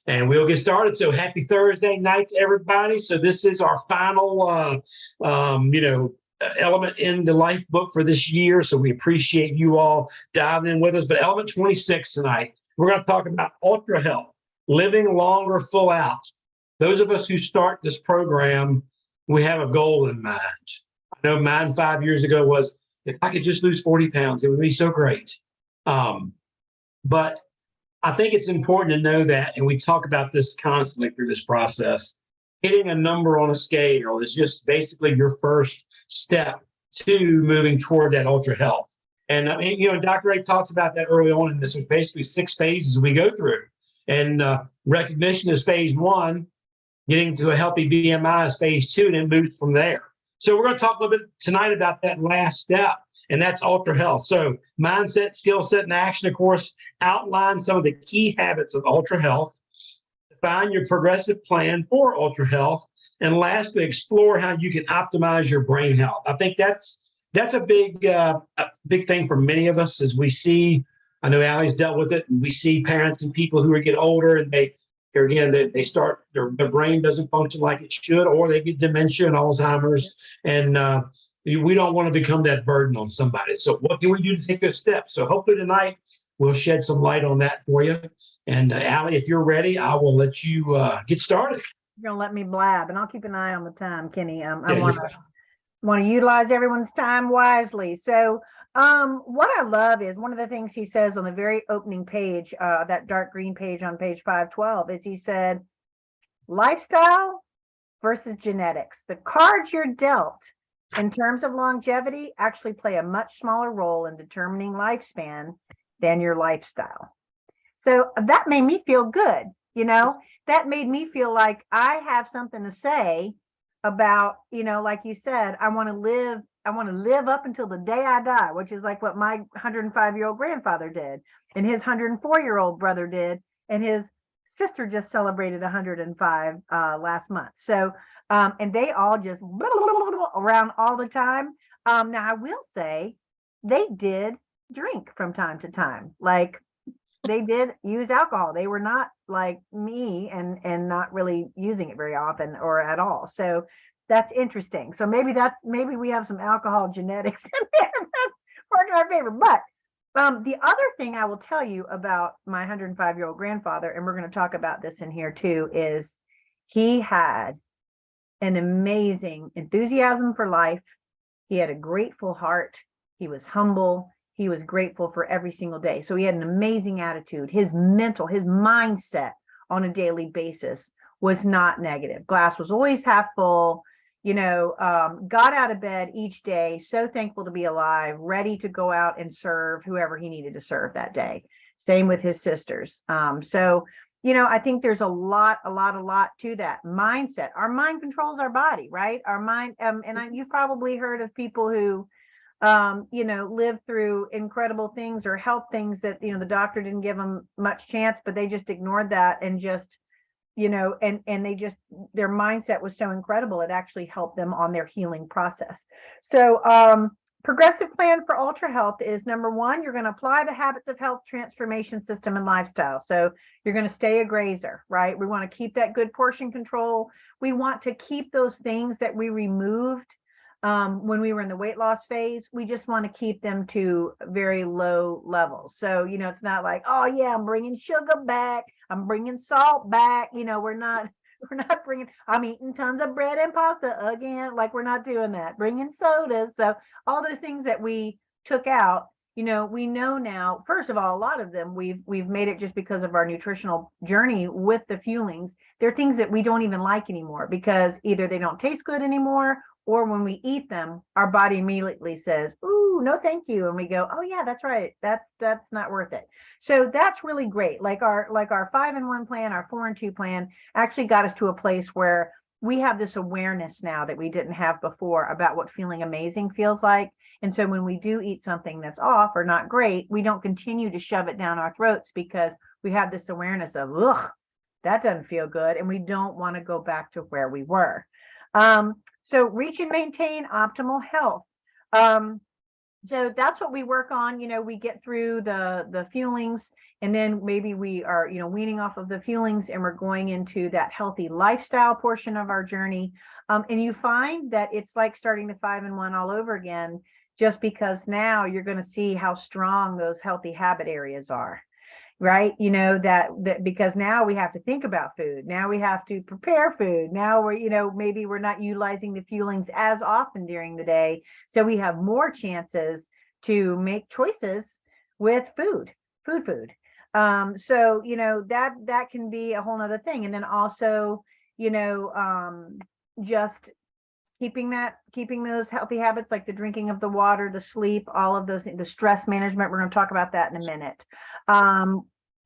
And we'll get started. So happy Thursday night to everybody. So this is our final, element in the life book for this year. So we appreciate you all diving in with us. But element 26 tonight, we're going to talk about ultra health, living longer full out. Those of us who start this program, we have a goal in mind. I know mine 5 years ago was, if I could just lose 40 pounds, it would be so great. But I think it's important to know that, and we talk about this constantly through this process. Hitting a number on a scale is just basically your first step to moving toward that ultra health. And I mean, Dr. Ray talks about that early on in this. There's basically 6 phases we go through. And recognition is phase 1, getting to a healthy BMI is phase 2, and then moves from there. So we're going to talk a little bit tonight about that last step, and that's ultra health. So mindset, skill set, and action, of course, outline some of the key habits of ultra health, define your progressive plan for ultra health, and lastly, explore how you can optimize your brain health. I think that's a big thing for many of us as we see. I know Allie's dealt with it, and we see parents and people who get older, and they start, their brain doesn't function like it should, or they get dementia and Alzheimer's, and we don't want to become that burden on somebody. So what can we do to take those steps? So hopefully tonight we'll shed some light on that for you. And Allie, if you're ready, I will let you get started. You're gonna let me blab, and I'll keep an eye on the time, Kenny. I want to utilize everyone's time wisely. So what I love is one of the things he says on the very opening page, that dark green page on page 512, is he said, lifestyle versus genetics. The cards you're dealt in terms of longevity actually play a much smaller role in determining lifespan than your lifestyle. So that made me feel good. That made me feel like I have something to say about, like you said, I want to live up until the day I die, which is like what my 105-year-old grandfather did, and his 104-year-old brother did, and his sister just celebrated 105 last month. So, and they all just around all the time. Now I will say they did drink from time to time. Like, they did use alcohol. They were not like me and not really using it very often or at all. So that's interesting. So maybe we have some alcohol genetics in there that's working in our favor. But the other thing I will tell you about my 105-year-old grandfather, and we're going to talk about this in here too, is he had an amazing enthusiasm for life. He had a grateful heart. He was humble. He was grateful for every single day. So he had an amazing attitude. His mindset on a daily basis was not negative. Glass was always half full, got out of bed each day, so thankful to be alive, ready to go out and serve whoever he needed to serve that day. Same with his sisters. I think there's a lot to that mindset. Our mind controls our body, right? Our mind, you've probably heard of people who live through incredible things or health things that, the doctor didn't give them much chance, but they just ignored that and just, and they just, their mindset was so incredible. It actually helped them on their healing process. So, progressive plan for ultra health is number 1, you're going to apply the habits of health transformation system and lifestyle. So you're going to stay a grazer, right? We want to keep that good portion control. We want to keep those things that we removed when we were in the weight loss phase. We just want to keep them to very low levels. So, it's not like, oh yeah, I'm bringing sugar back, I'm bringing salt back. We're not bringing, I'm eating tons of bread and pasta again. Like, we're not doing that. Bringing sodas. So all those things that we took out, we know now, first of all, a lot of them we've made it just because of our nutritional journey with the fuelings. They're things that we don't even like anymore because either they don't taste good anymore, or when we eat them, our body immediately says, ooh, no, thank you. And we go, oh yeah, that's right. That's not worth it. So that's really great. Like our 5-in-1 plan, our 4-in-2 plan actually got us to a place where we have this awareness now that we didn't have before about what feeling amazing feels like. And so when we do eat something that's off or not great, we don't continue to shove it down our throats because we have this awareness of, ugh, that doesn't feel good. And we don't want to go back to where we were. So reach and maintain optimal health. So that's what we work on. We get through the fuelings, and then maybe we are, weaning off of the fuelings, and we're going into that healthy lifestyle portion of our journey. And you find that it's like starting the 5-in-1 all over again, just because now you're going to see how strong those healthy habit areas are. Right. That because now we have to think about food. Now we have to prepare food. Now maybe we're not utilizing the fuelings as often during the day. So we have more chances to make choices with food. So, that can be a whole nother thing. And then also, just keeping those healthy habits, like the drinking of the water, the sleep, all of those, the stress management. We're going to talk about that in a minute.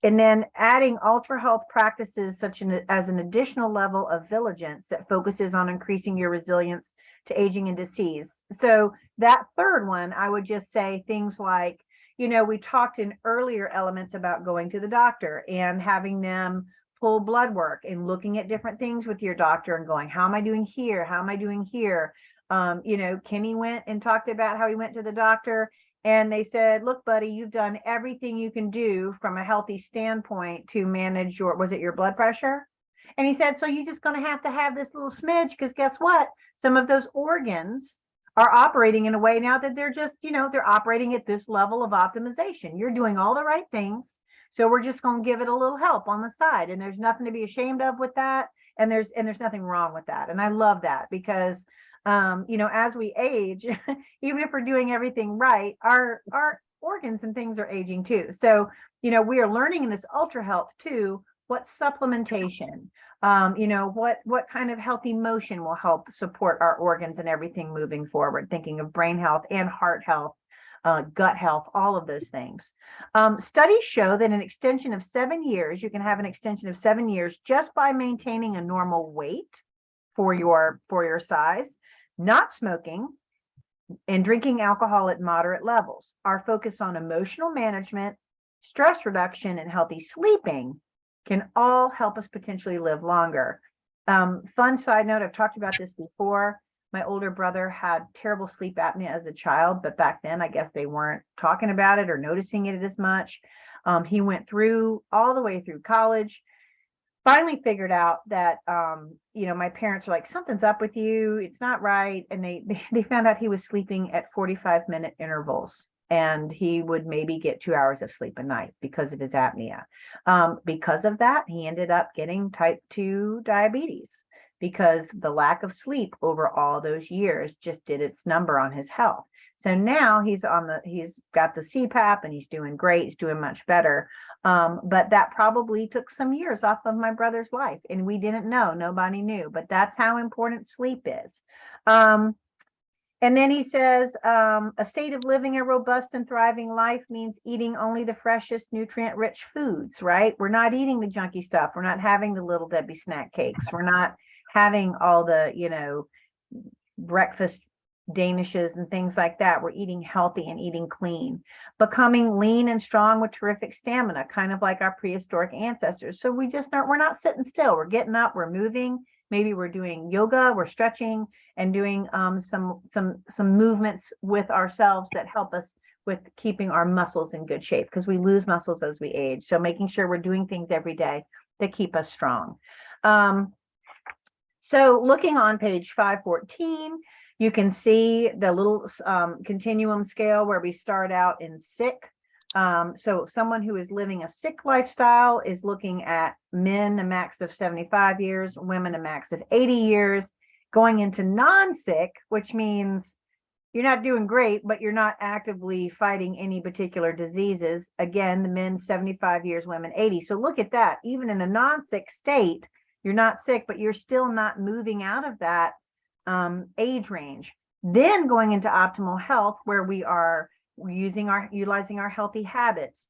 And then adding ultra health practices as an additional level of vigilance that focuses on increasing your resilience to aging and disease. So that third one, I would just say things like, we talked in earlier elements about going to the doctor and having them pull blood work and looking at different things with your doctor and going, how am I doing here? How am I doing here? Kenny went and talked about how he went to the doctor, and they said, look, buddy, you've done everything you can do from a healthy standpoint to manage was it your blood pressure? And he said, so you're just going to have this little smidge, because guess what? Some of those organs are operating in a way now that they're just, they're operating at this level of optimization. You're doing all the right things. So we're just going to give it a little help on the side. And there's nothing to be ashamed of with that. And there's nothing wrong with that. And I love that, because as we age, even if we're doing everything right, our organs and things are aging too. So, we are learning in this ultra health too, what supplementation, what kind of healthy motion will help support our organs and everything moving forward, thinking of brain health and heart health, gut health, all of those things. Studies show that an extension of 7 years, you can have an extension of 7 years just by maintaining a normal weight for your size, not smoking, and drinking alcohol at moderate levels. Our focus on emotional management, stress reduction, and healthy sleeping can all help us potentially live longer. Fun side note, I've talked about this before. My older brother had terrible sleep apnea as a child, but back then I guess they weren't talking about it or noticing it as much. He went all the way through college, finally figured out that, my parents are like, something's up with you. It's not right. And they found out he was sleeping at 45-minute intervals, and he would maybe get 2 hours of sleep a night because of his apnea. Because of that, he ended up getting type 2 diabetes, because the lack of sleep over all those years just did its number on his health. So now he's got the CPAP and he's doing great. He's doing much better. But that probably took some years off of my brother's life, and we didn't know, nobody knew, but that's how important sleep is. And then he says, a state of living a robust and thriving life means eating only the freshest, nutrient-rich foods, right? We're not eating the junky stuff. We're not having the Little Debbie snack cakes. We're not having all the, breakfast danishes and things like that. We're eating healthy and eating clean, becoming lean and strong with terrific stamina, kind of like our prehistoric ancestors. So we're not sitting still. We're getting up, we're moving. Maybe we're doing yoga, we're stretching and doing some movements with ourselves that help us with keeping our muscles in good shape, because we lose muscles as we age. So making sure we're doing things every day that keep us strong. So looking on page 514, you can see the little continuum scale where we start out in sick. So someone who is living a sick lifestyle is looking at men a max of 75 years, women a max of 80 years, going into non-sick, which means you're not doing great, but you're not actively fighting any particular diseases. Again, the men 75 years, women 80. So look at that. Even in a non-sick state, you're not sick, but you're still not moving out of that age range. Then going into optimal health, where we are utilizing our healthy habits,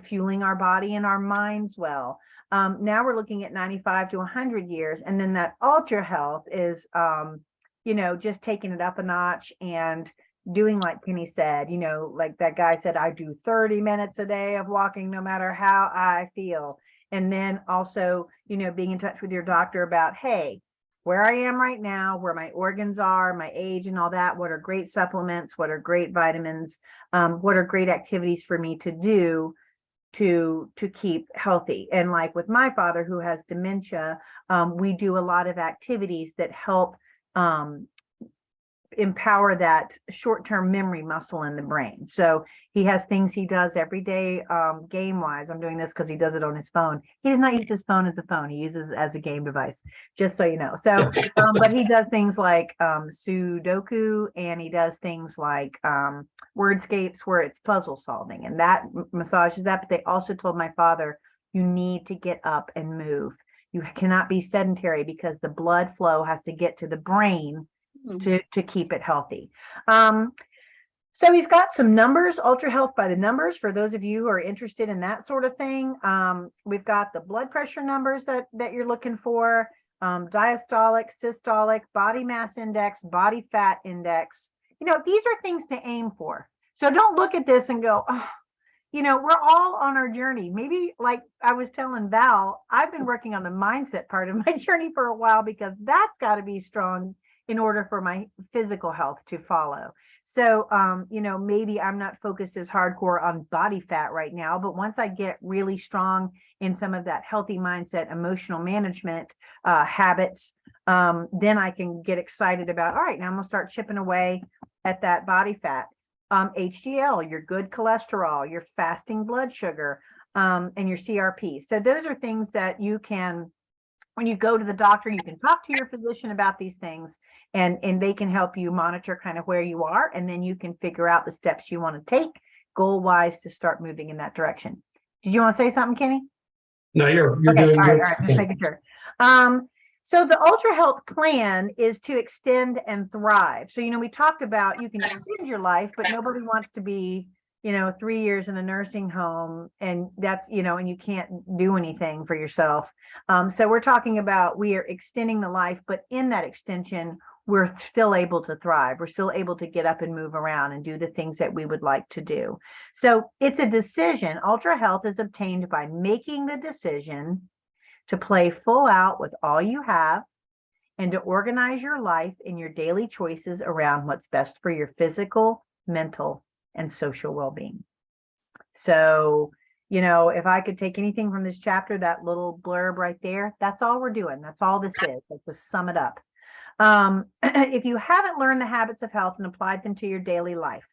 fueling our body and our minds well. Now we're looking at 95 to 100 years. And then that ultra health is, just taking it up a notch and doing like Penny said, like that guy said, I do 30 minutes a day of walking no matter how I feel. And then also, being in touch with your doctor about, hey, where I am right now, where my organs are, my age and all that, what are great supplements, what are great vitamins, what are great activities for me to do to keep healthy. And like with my father who has dementia, we do a lot of activities that help empower that short-term memory muscle in the brain. So he has things he does every day, game wise. I'm doing this because he does it on his phone. He does not use his phone as a phone. He uses it as a game device, just so you know. So, but he does things like Sudoku, and he does things like Wordscapes, where it's puzzle solving, and that massages that. But they also told my father, you need to get up and move. You cannot be sedentary because the blood flow has to get to the brain to keep it healthy. So he's got some numbers, Ultra Health by the numbers, for those of you who are interested in that sort of thing. We've got the blood pressure numbers that you're looking for, diastolic, systolic, body mass index, body fat index. You know, these are things to aim for. So don't look at this and go, oh, you know, we're all on our journey. Maybe, like I was telling Val, I've been working on the mindset part of my journey for a while, because that's got to be strong in order for my physical health to follow. So, you know, maybe I'm not focused as hardcore on body fat right now, but once I get really strong in some of that healthy mindset, emotional management habits, then I can get excited about, all right, now I'm gonna start chipping away at that body fat. HDL, your good cholesterol, your fasting blood sugar, and your CRP. So those are things that you can, when you go to the doctor, you can talk to your physician about these things, and they can help you monitor kind of where you are, and then you can figure out the steps you want to take goal wise to start moving in that direction. Did you want to say something, Kenny? No, you're Okay, doing all good. right, just making sure. So the Ultra Health plan is to extend and thrive. So, you know, we talked about you can extend your life, but nobody wants to be, you know, 3 years in a nursing home, and that's, you know, and you can't do anything for yourself. So we're talking about, we are extending the life, but in that extension, we're still able to thrive. We're still able to get up and move around and do the things that we would like to do. So it's a decision. Ultra Health is obtained by making the decision to play full out with all you have, and to organize your life and your daily choices around what's best for your physical, mental, and social well-being. So, you know, if I could take anything from this chapter, that little blurb right there, that's all we're doing. That's all this is. Let's just sum it up. If you haven't learned the habits of health and applied them to your daily life,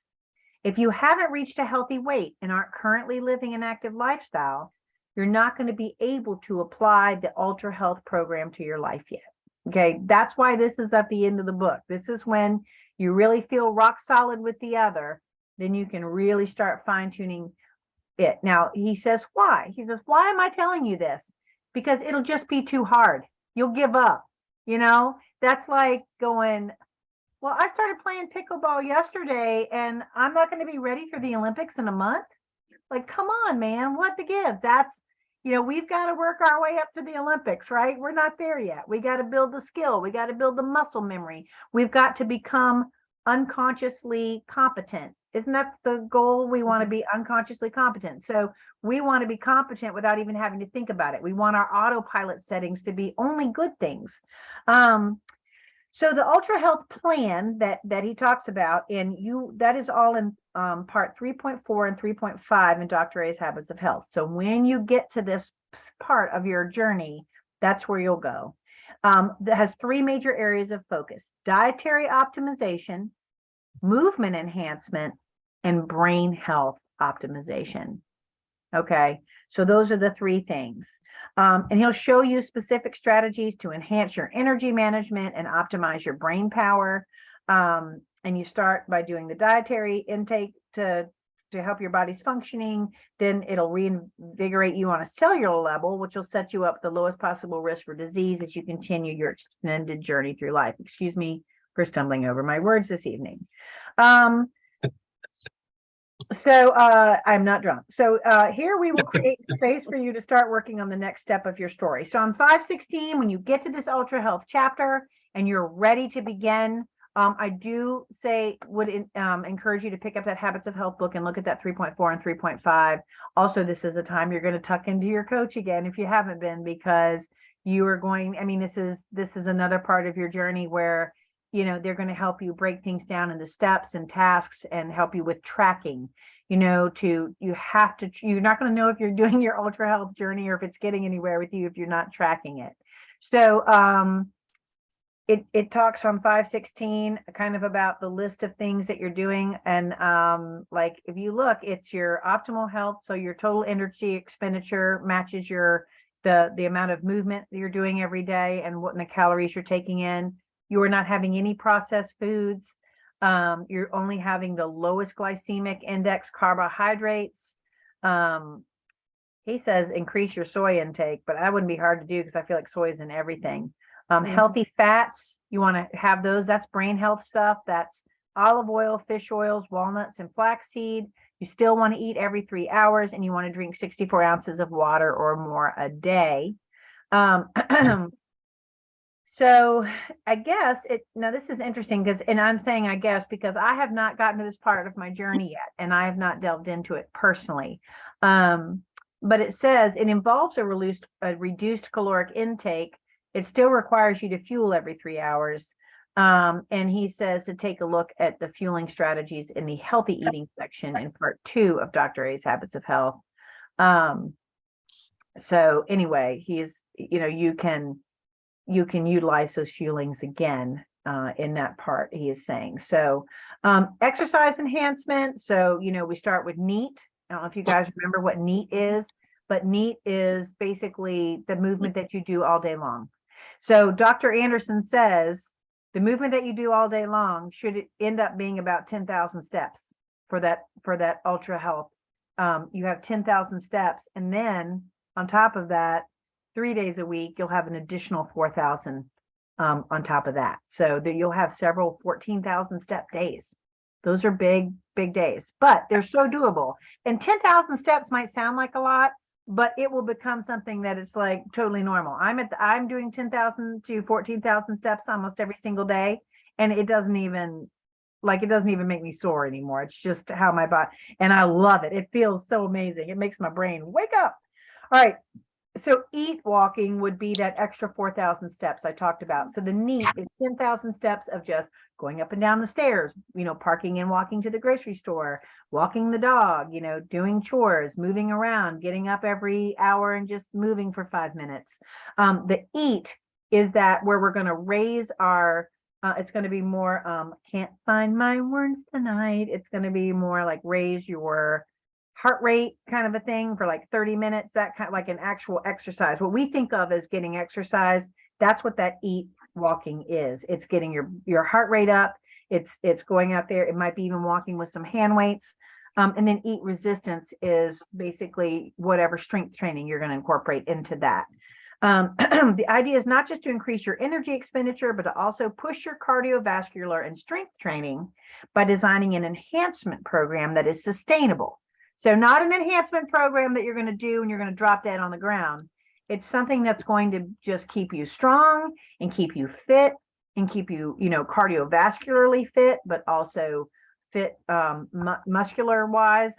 if you haven't reached a healthy weight and aren't currently living an active lifestyle, you're not going to be able to apply the Ultra Health program to your life yet. Okay, that's why this is at the end of the book. This is when you really feel rock solid with the other, then you can really start fine-tuning it. Now, he says, why? He says, why am I telling you this? Because it'll just be too hard. You'll give up. You know, that's like going, well, I started playing pickleball yesterday and I'm not going to be ready for the Olympics in a month. Like, come on, man, what the give? That's, you know, we've got to work our way up to the Olympics, right? We're not there yet. We got to build the skill. We got to build the muscle memory. We've got to become unconsciously competent. Isn't that the goal? We want to be unconsciously competent. So we want to be competent without even having to think about it. We want our autopilot settings to be only good things. So the Ultra Health plan that he talks about, and that is all in part 3.4 and 3.5 in Dr. A's Habits of Health. So when you get to this part of your journey, that's where you'll go. That has 3 major areas of focus: dietary optimization, movement enhancement, and brain health optimization. Okay, so those are the 3 things. And he'll show you specific strategies to enhance your energy management and optimize your brain power. And you start by doing the dietary intake to help your body's functioning. Then it'll reinvigorate you on a cellular level, which will set you up the lowest possible risk for disease as you continue your extended journey through life. Excuse me for stumbling over my words this evening. So I'm not drunk. So here we will create space for you to start working on the next step of your story. So on 516, when you get to this Ultra Health chapter and you're ready to begin, I do would encourage you to pick up that Habits of Health book and look at that 3.4 and 3.5. Also, this is a time you're going to tuck into your coach again if you haven't been, because You are going, I mean, this is another part of your journey where, you know, they're going to help you break things down into steps and tasks and help you with tracking, you know, you're not going to know if you're doing your ultra health journey or if it's getting anywhere with you if you're not tracking it. So, it talks on 516 kind of about the list of things that you're doing. And like if you look, it's your optimal health. So your total energy expenditure matches the amount of movement that you're doing every day and what the calories you're taking in. You are not having any processed foods. You're only having the lowest glycemic index carbohydrates. He says increase your soy intake, but that wouldn't be hard to do because I feel like soy is in everything. Healthy fats, you want to have those. That's brain health stuff. That's olive oil, fish oils, walnuts, and flaxseed. You still want to eat every 3 hours, and you want to drink 64 ounces of water or more a day. So I guess now this is interesting and I'm saying I guess because I have not gotten to this part of my journey yet, and I have not delved into it personally. But it says it involves a reduced caloric intake. It still requires you to fuel every 3 hours. And he says to take a look at the fueling strategies in the healthy eating section in part 2 of Dr. A's Habits of Health. So anyway, you can utilize those fuelings again in that part, he is saying. So exercise enhancement. So, we start with NEAT. I don't know if you guys remember what NEAT is, but NEAT is basically the movement that you do all day long. So Dr. Anderson says the movement that you do all day long should end up being about 10,000 steps for that ultra health. You have 10,000 steps, and then on top of that, 3 days a week, you'll have an additional 4,000 on top of that. So that you'll have several 14,000 step days. Those are big days, but they're so doable. And 10,000 steps might sound like a lot, but it will become something that it's like totally normal. I'm doing 10,000 to 14,000 steps almost every single day, and it doesn't even make me sore anymore. It's just how my body, and I love it. It feels so amazing. It makes my brain wake up. All right. So EAT walking would be that extra 4,000 steps I talked about. So the NEAT is 10,000 steps of just going up and down the stairs, parking and walking to the grocery store, walking the dog, doing chores, moving around, getting up every hour and just moving for 5 minutes. The EAT is that where we're going to raise our, it's going to be more, can't find my words tonight. It's going to be more like raise your heart rate kind of a thing for like 30 minutes, that kind of like an actual exercise. What we think of as getting exercise, that's what that EAT walking is. It's getting your heart rate up. It's going out there. It might be even walking with some hand weights. And then EAT resistance is basically whatever strength training you're going to incorporate into that. The idea is not just to increase your energy expenditure, but to also push your cardiovascular and strength training by designing an enhancement program that is sustainable. So not an enhancement program that you're going to do and you're going to drop dead on the ground. It's something that's going to just keep you strong and keep you fit and keep you, cardiovascularly fit, but also fit muscular wise.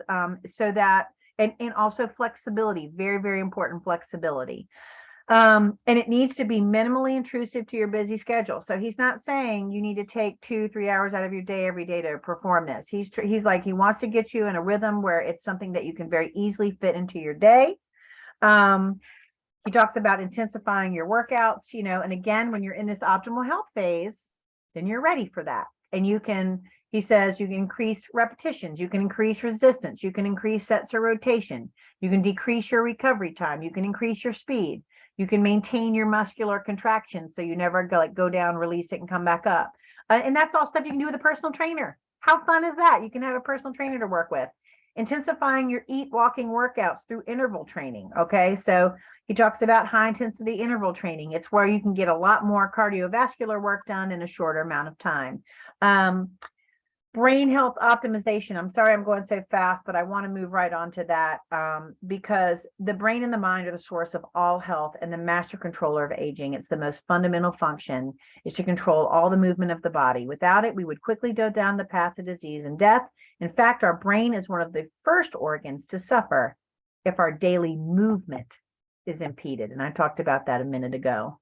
So that, and also flexibility, very, very important flexibility. And it needs to be minimally intrusive to your busy schedule. So he's not saying you need to take 2-3 hours out of your day every day to perform this. He's like, he wants to get you in a rhythm where it's something that you can very easily fit into your day. He talks about intensifying your workouts, and again, when you're in this optimal health phase, then you're ready for that. And he says you can increase repetitions, you can increase resistance, you can increase sets of rotation, you can decrease your recovery time, you can increase your speed. You can maintain your muscular contraction so you never go down, release it, and come back up. And that's all stuff you can do with a personal trainer. How fun is that? You can have a personal trainer to work with. Intensifying your EAT walking workouts through interval training. Okay, so he talks about high intensity interval training. It's where you can get a lot more cardiovascular work done in a shorter amount of time. Brain health optimization. I'm sorry I'm going so fast, but I want to move right on to that because the brain and the mind are the source of all health and the master controller of aging. It's the most fundamental function is to control all the movement of the body. Without it, we would quickly go down the path of disease and death. In fact, our brain is one of the first organs to suffer if our daily movement is impeded. And I talked about that a minute ago.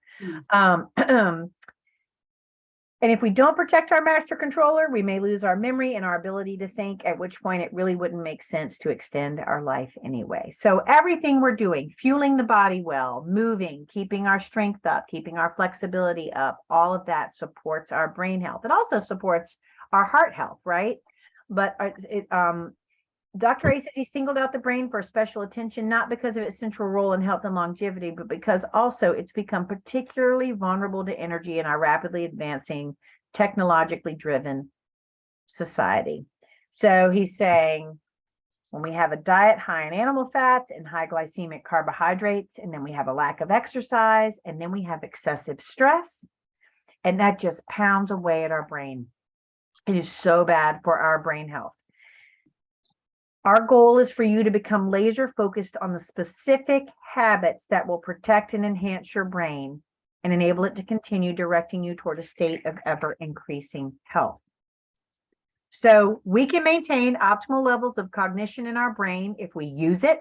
And if we don't protect our master controller, we may lose our memory and our ability to think, at which point it really wouldn't make sense to extend our life anyway. So everything we're doing, fueling the body well, moving, keeping our strength up, keeping our flexibility up, all of that supports our brain health. It also supports our heart health, right? But Dr. A said he singled out the brain for special attention, not because of its central role in health and longevity, but because also it's become particularly vulnerable to energy in our rapidly advancing, technologically driven society. So he's saying when we have a diet high in animal fats and high glycemic carbohydrates, and then we have a lack of exercise, and then we have excessive stress, and that just pounds away at our brain. It is so bad for our brain health. Our goal is for you to become laser focused on the specific habits that will protect and enhance your brain and enable it to continue directing you toward a state of ever increasing health. So we can maintain optimal levels of cognition in our brain if we use it,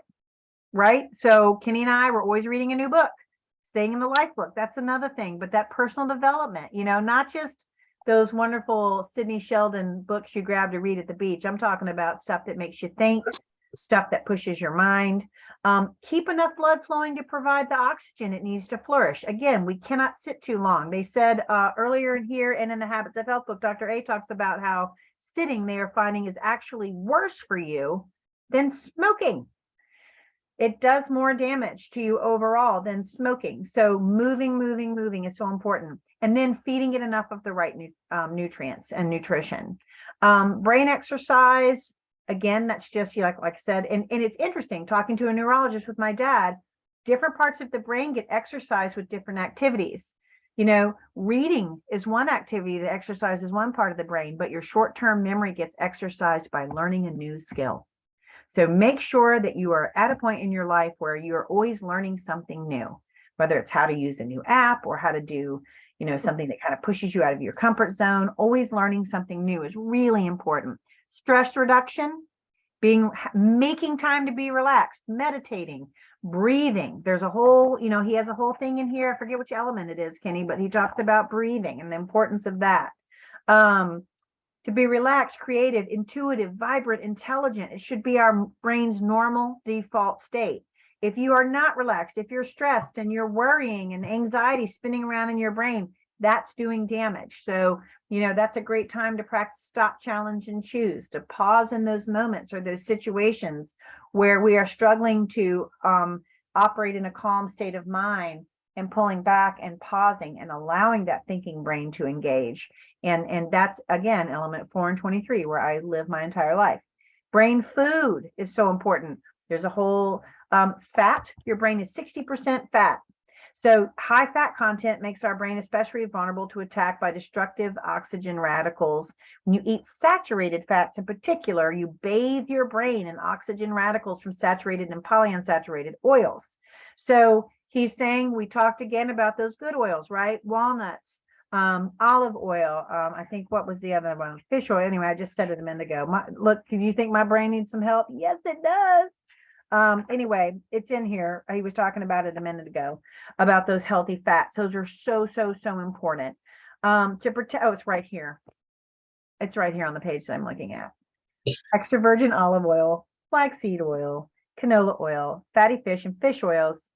right? So Kenny and I were always reading a new book, staying in the life book. That's another thing, but that personal development, not just those wonderful Sidney Sheldon books you grab to read at the beach. I'm talking about stuff that makes you think, stuff that pushes your mind. Keep enough blood flowing to provide the oxygen it needs to flourish. Again, we cannot sit too long. They said earlier in here and in the Habits of Health book, Dr. A talks about how sitting they are finding is actually worse for you than smoking. It does more damage to you overall than smoking. So moving is so important. And then feeding it enough of the right nutrients and nutrition. Brain exercise, again, that's just like I said, and it's interesting talking to a neurologist with my dad, different parts of the brain get exercised with different activities. Reading is one activity that exercises one part of the brain, but your short-term memory gets exercised by learning a new skill. So make sure that you are at a point in your life where you're always learning something new, whether it's how to use a new app or how to do, something that kind of pushes you out of your comfort zone. Always learning something new is really important. Stress reduction, making time to be relaxed, meditating, breathing. There's a whole, he has a whole thing in here. I forget which element it is, Kenny, but he talks about breathing and the importance of that. To be relaxed, creative, intuitive, vibrant, intelligent. It should be our brain's normal default state. If you are not relaxed, if you're stressed and you're worrying and anxiety spinning around in your brain, that's doing damage. So, that's a great time to practice stop, challenge, and choose, to pause in those moments or those situations where we are struggling to operate in a calm state of mind, and pulling back and pausing and allowing that thinking brain to engage. And that's, again, element 4 and 23, where I live my entire life. Brain food is so important. There's a whole fat. Your brain is 60% fat. So high fat content makes our brain especially vulnerable to attack by destructive oxygen radicals. When you eat saturated fats in particular, you bathe your brain in oxygen radicals from saturated and polyunsaturated oils. So he's saying, we talked again about those good oils, right? Walnuts, olive oil. I think, what was the other one? Fish oil. Anyway, I just said it a minute ago. Look, do you think my brain needs some help? Yes, it does. Anyway, it's in here. He was talking about it a minute ago, about those healthy fats. Those are so important. To protect, it's right here. It's right here on the page that I'm looking at. Extra virgin olive oil, flaxseed oil, canola oil, fatty fish, and fish oils,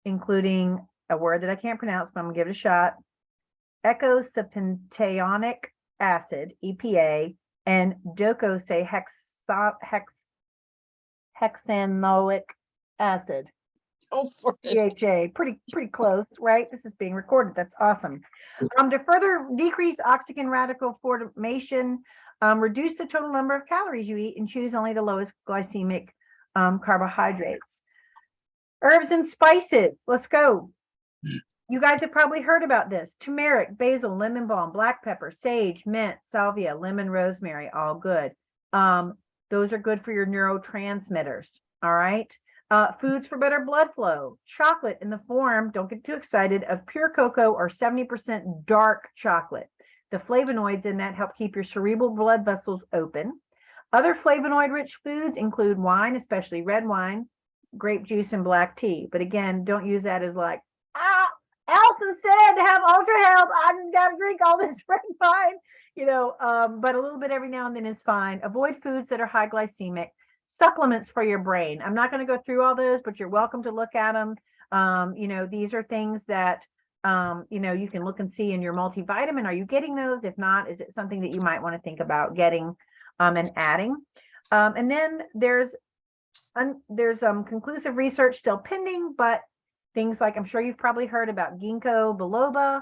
including a word that I can't pronounce, but I'm gonna give it a shot. Eicosapentaenoic acid, EPA, and docosahexaenoic acid, DHA. Pretty close, right? This is being recorded. That's awesome. To further decrease oxygen radical formation, reduce the total number of calories you eat and choose only the lowest glycemic carbohydrates. Herbs and spices. Let's go. You guys have probably heard about this. Turmeric, basil, lemon balm, black pepper, sage, mint, salvia, lemon, rosemary, all good. Those are good for your neurotransmitters. All right. Foods for better blood flow. Chocolate in the form, don't get too excited, of pure cocoa or 70% dark chocolate. The flavonoids in that help keep your cerebral blood vessels open. Other flavonoid-rich foods include wine, especially red wine, grape juice and black tea. But again, don't use that as like, Allison said to have Ultra Health, I just got to drink all this red wine, but a little bit every now and then is fine. Avoid foods that are high glycemic. Supplements for your brain. I'm not going to go through all those, but you're welcome to look at them. These are things that, you can look and see in your multivitamin. Are you getting those? If not, is it something that you might want to think about getting and adding? And then there's conclusive research still pending, but things like, I'm sure you've probably heard about ginkgo biloba,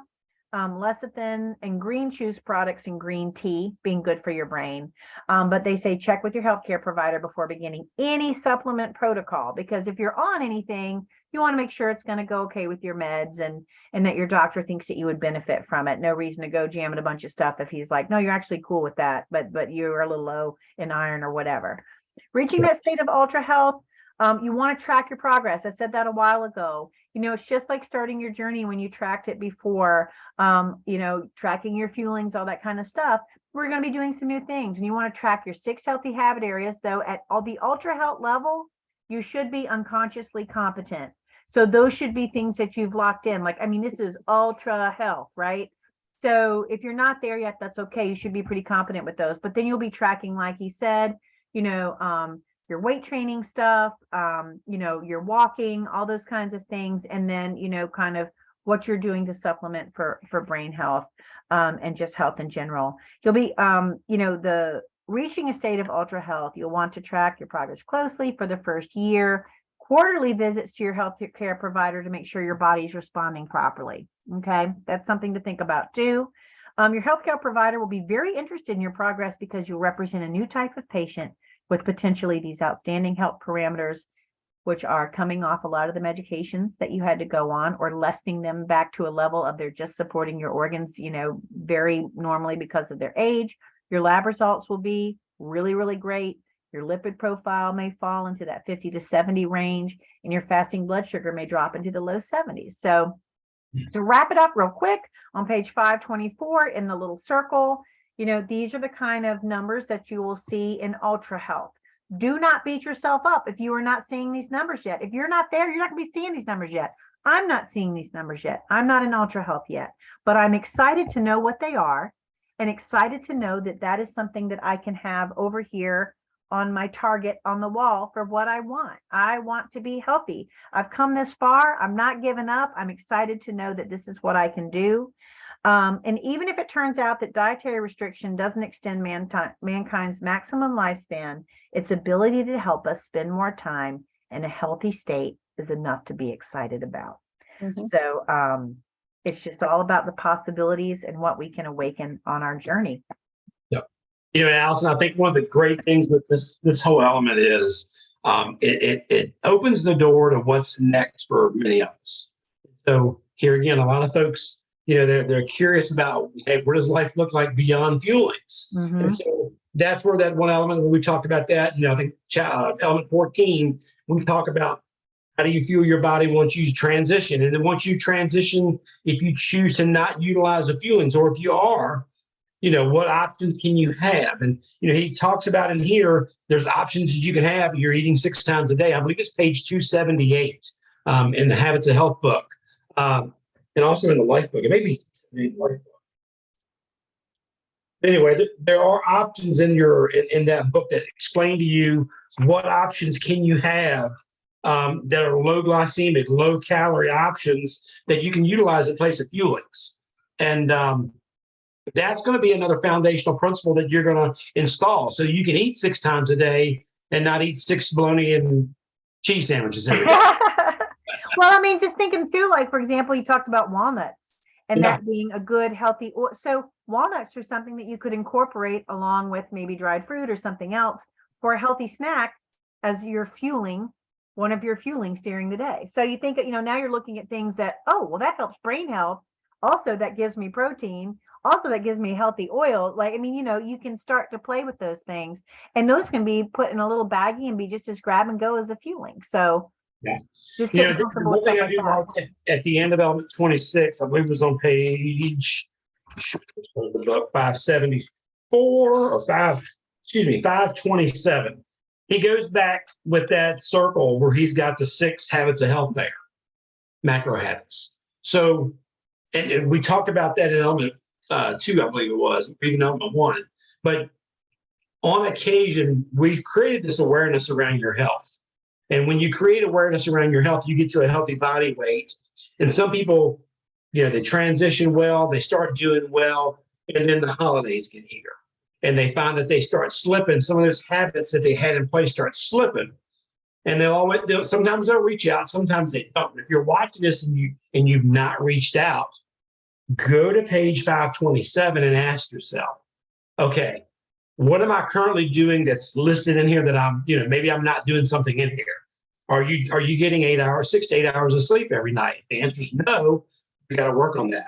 lecithin, and green juice products and green tea being good for your brain. But they say check with your healthcare provider before beginning any supplement protocol, because if you're on anything, you want to make sure it's going to go okay with your meds and that your doctor thinks that you would benefit from it. No reason to go jamming a bunch of stuff if he's like, no, you're actually cool with that, but you're a little low in iron or whatever. Reaching that state of ultra health, you want to track your progress. I said that a while ago. It's just like starting your journey when you tracked it before, tracking your fuelings, all that kind of stuff. We're going to be doing some new things, and you want to track your 6 healthy habit areas, though at all the ultra health level, you should be unconsciously competent. So those should be things that you've locked in. This is ultra health, right? So if you're not there yet, that's okay. You should be pretty competent with those, but then you'll be tracking, like he said, your weight training stuff, your walking, all those kinds of things. And then, kind of what you're doing to supplement for brain health, and just health in general. You'll be, the reaching a state of ultra health, you'll want to track your progress closely for the first year, quarterly visits to your health care provider to make sure your body's responding properly. Okay. That's something to think about too. Your healthcare provider will be very interested in your progress because you'll represent a new type of patient with potentially these outstanding health parameters, which are coming off a lot of the medications that you had to go on, or lessening them back to a level of they're just supporting your organs, very normally because of their age. Your lab results will be really, really great. Your lipid profile may fall into that 50 to 70 range, and your fasting blood sugar may drop into the low 70s. So to wrap it up real quick, on page 524 in the little circle, these are the kind of numbers that you will see in ultra health. Do not beat yourself up if you are not seeing these numbers yet. If you're not there, you're not going to be seeing these numbers yet. I'm not seeing these numbers yet. I'm not in ultra health yet, but I'm excited to know what they are, and excited to know that that is something that I can have over here on my target on the wall for what I want. I want to be healthy. I've come this far. I'm not giving up. I'm excited to know that this is what I can do. And even if it turns out that dietary restriction doesn't extend mankind's maximum lifespan, its ability to help us spend more time in a healthy state is enough to be excited about. Mm-hmm. So it's just all about the possibilities and what we can awaken on our journey. Yep. Allison, I think one of the great things with this whole element is it opens the door to what's next for many of us. So here again, a lot of folks, they're curious about, hey, what does life look like beyond fuelings? Mm-hmm. And so that's where that one element, when we talked about that, I think element 14, we talk about how do you fuel your body once you transition? And then once you transition, if you choose to not utilize the fuelings, or if you are, what options can you have? And, he talks about in here, there's options that you can have. You're eating 6 times a day. I believe it's page 278 in the Habits of Health book. And also in the Life book. It may be the Life book. Anyway, there are options in that book that explain to you what options can you have that are low glycemic, low calorie options that you can utilize in place of fuelings. And that's going to be another foundational principle that you're going to install. So you can eat 6 times a day and not eat 6 bologna and cheese sandwiches every day. Well, just thinking through, like, for example, you talked about walnuts and that being a good, healthy, so walnuts are something that you could incorporate along with maybe dried fruit or something else for a healthy snack as your fueling, one of your fuelings during the day. So you think, now you're looking at things that, that helps brain health. Also, that gives me protein. Also, that gives me healthy oil. You can start to play with those things, and those can be put in a little baggie and be just as grab and go as a fueling. So yeah. The one thing I do like at the end of element 26, I believe it was on page 574 or 527. He goes back with that circle where he's got the 6 habits of health there, macro habits. So, and we talked about that in element 2, I believe it was, even element 1. But on occasion, we've created this awareness around your health. And when you create awareness around your health, you get to a healthy body weight. And some people, they transition well, they start doing well, and then the holidays get here. And they find that they start slipping. Some of those habits that they had in place start slipping. And sometimes they'll reach out, sometimes they don't. If you're watching this and you've not reached out, go to page 527 and ask yourself, okay, what am I currently doing that's listed in here that I'm, maybe I'm not doing something in here? Are you getting 6 to 8 hours of sleep every night? The answer is no. You got to work on that.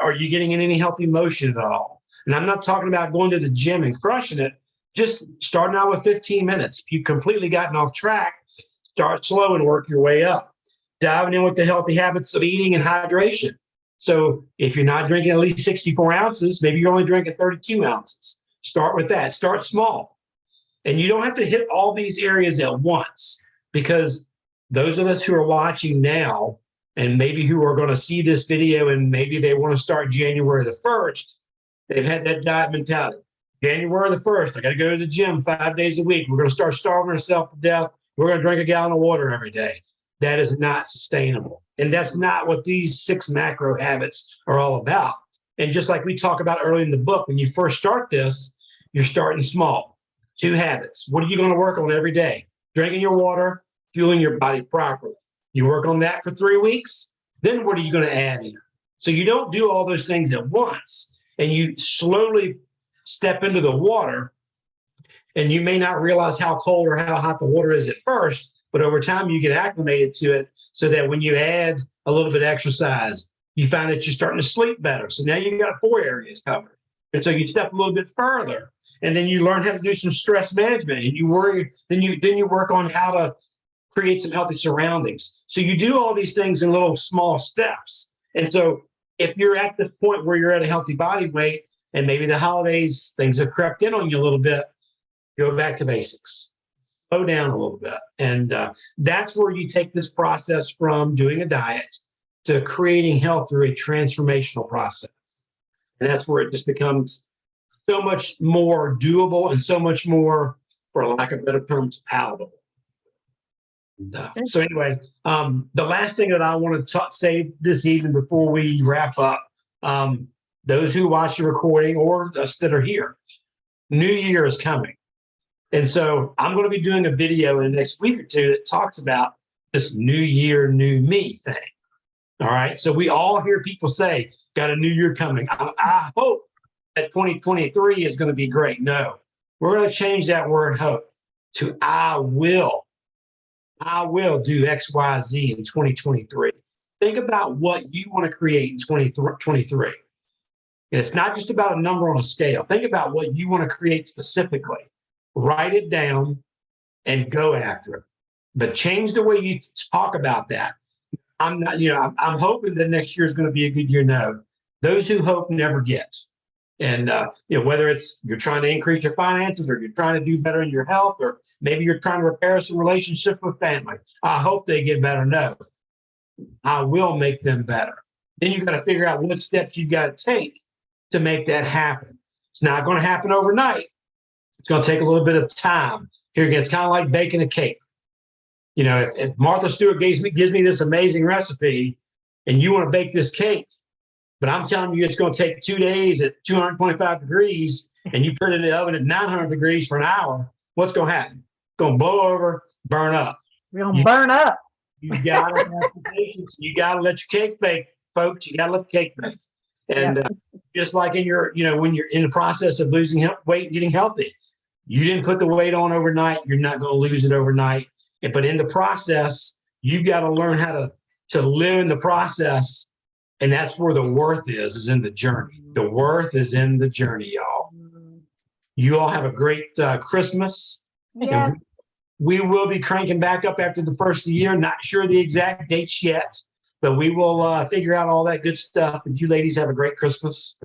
Are you getting in any healthy motion at all? And I'm not talking about going to the gym and crushing it, just starting out with 15 minutes. If you've completely gotten off track, start slow and work your way up. Diving in with the healthy habits of eating and hydration. So if you're not drinking at least 64 ounces, maybe you're only drinking 32 ounces. Start with that. Start small. And you don't have to hit all these areas at once, because those of us who are watching now and maybe who are going to see this video and maybe they want to start January the 1st, they've had that diet mentality. January the 1st, I got to go to the gym 5 days a week. We're going to start starving ourselves to death. We're going to drink a gallon of water every day. That is not sustainable. And that's not what these 6 macro habits are all about. And just like we talk about early in the book, when you first start this, you're starting small. 2 habits. What are you going to work on every day? Drinking your water, fueling your body properly. You work on that for 3 weeks. Then what are you going to add in? So you don't do all those things at once, and you slowly step into the water, and you may not realize how cold or how hot the water is at first, but over time you get acclimated to it, so that when you add a little bit of exercise, you find that you're starting to sleep better. So now you've got 4 areas covered. And so you step a little bit further, and then you learn how to do some stress management, and then you work on how to create some healthy surroundings. So you do all these things in little small steps. And so if you're at this point where you're at a healthy body weight, and maybe the holidays, things have crept in on you a little bit, go back to basics. Slow down a little bit. And that's where you take this process from doing a diet to creating health through a transformational process. And that's where it just becomes so much more doable and so much more, for lack of better terms, palatable. So anyway, the last thing that I want to say this evening before we wrap up, those who watch the recording or us that are here, New Year is coming. And so I'm going to be doing a video in the next week or 2 that talks about this new year, new me thing. All right. So we all hear people say, got a new year coming. I hope that 2023 is going to be great. No, we're going to change that word hope to I will do X, Y, Z in 2023. Think about what you want to create in 2023. And it's not just about a number on a scale. Think about what you want to create specifically. Write it down and go after it. But change the way you talk about that. I'm hoping that next year is going to be a good year. No, those who hope never get. And whether it's you're trying to increase your finances, or you're trying to do better in your health, or maybe you're trying to repair some relationships with family, I hope they get better. No, I will make them better. Then you've got to figure out what steps you've got to take to make that happen. It's not going to happen overnight. It's going to take a little bit of time. Here again, it's kind of like baking a cake. If Martha Stewart gives me this amazing recipe, and you want to bake this cake, but I'm telling you it's going to take 2 days at 225 degrees, and you put it in the oven at 900 degrees for an hour, what's going to happen? It's going to blow over, burn up. We're going to burn up. You got to have patience. You got to let your cake bake, folks. You got to let the cake bake. And just like in when you're in the process of losing weight and getting healthy, you didn't put the weight on overnight. You're not going to lose it overnight. But in the process, you got to learn how to live in the process. And that's where the worth is in the journey. The worth is in the journey, y'all. You all have a great Christmas. Yeah. We will be cranking back up after the first of the year. Not sure the exact dates yet, but we will figure out all that good stuff. And you ladies have a great Christmas.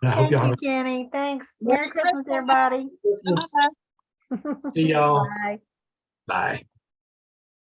And I hope Thank y'all you, have Kenny. Thanks. Merry Christmas, everybody. Christmas. See y'all. Bye. Bye.